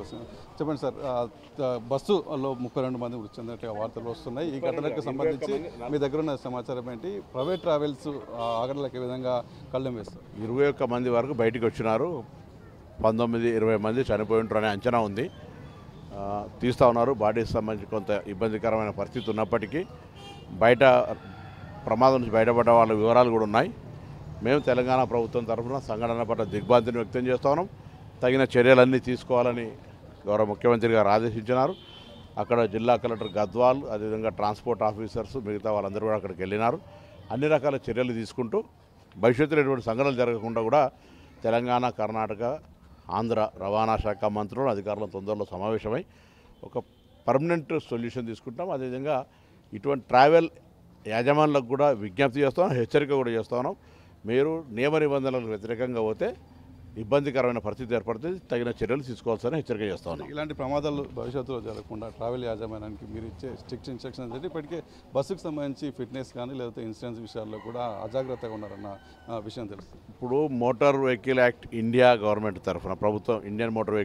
చెప్పండి సార్. బస్సులో 32 మంది మృతి చెందినట్టుగా వార్తలు వస్తున్నాయి. ఈ ఘటనకు సంబంధించి మీ దగ్గర ఉన్న సమాచారం ఏంటి? ప్రైవేట్ ట్రావెల్స్ ఆగడలకు ఏ విధంగా కళ్ళెం వేస్తారు? 21 మంది వరకు బయటికి వచ్చినారు. 19-20 మంది చనిపోయి ఉంటారనే అంచనా ఉంది. తీస్తూ ఉన్నారు. బాడీకి సంబంధించి కొంత ఇబ్బందికరమైన పరిస్థితి ఉన్నప్పటికీ బయట ప్రమాదం నుంచి బయటపడ్డ వాళ్ళ వివరాలు కూడా ఉన్నాయి. మేము తెలంగాణ ప్రభుత్వం తరఫున సంఘటన పట్ల దిగ్భ్రాంతిని వ్యక్తం చేస్తూ ఉన్నాం. తగిన చర్యలన్నీ తీసుకోవాలని గౌరవ ముఖ్యమంత్రి గారు ఆదేశించినారు. అక్కడ జిల్లా కలెక్టర్ గద్వాల్, అదేవిధంగా ట్రాన్స్పోర్ట్ ఆఫీసర్స్, మిగతా వాళ్ళందరూ కూడా అక్కడికి వెళ్ళినారు. అన్ని రకాల చర్యలు తీసుకుంటూ భవిష్యత్తులో ఎటువంటి సంఘటనలు జరగకుండా కూడా తెలంగాణ, కర్ణాటక, ఆంధ్ర రవాణా శాఖ మంత్రులు అధికారుల తొందరలో సమావేశమై ఒక పర్మనెంట్ సొల్యూషన్ తీసుకుంటాం. అదేవిధంగా ఇటువంటి ట్రావెల్ యాజమాన్లకు కూడా విజ్ఞప్తి చేస్తున్నాం, హెచ్చరిక కూడా చేస్తున్నాం. మీరు నియమ నిబంధనలకు వ్యతిరేకంగా పోతే ఇబ్బందికరమైన పరిస్థితి ఏర్పడుతుంది, తగిన చర్యలు తీసుకోవాల్సిన హెచ్చరిక చేస్తా ఉన్నాం. ఇలాంటి ప్రమాదాలు భవిష్యత్తులో జరగకుండా ట్రావెల్ యాజమాన్యానికి మీరు ఇచ్చే స్ట్రిక్ట్ ఇన్స్ట్రక్షన్స్ అంటే ఇప్పటికే బస్సుకు సంబంధించి ఫిట్నెస్ కానీ లేకపోతే ఇన్సూరెన్స్ విషయాల్లో కూడా అజాగ్రత్తగా ఉన్నారన్న విషయం తెలుస్తుంది. ఇప్పుడు motor vehicle act India government తరఫున ప్రభుత్వం ఇండియన్ మోటార్ వెహికల్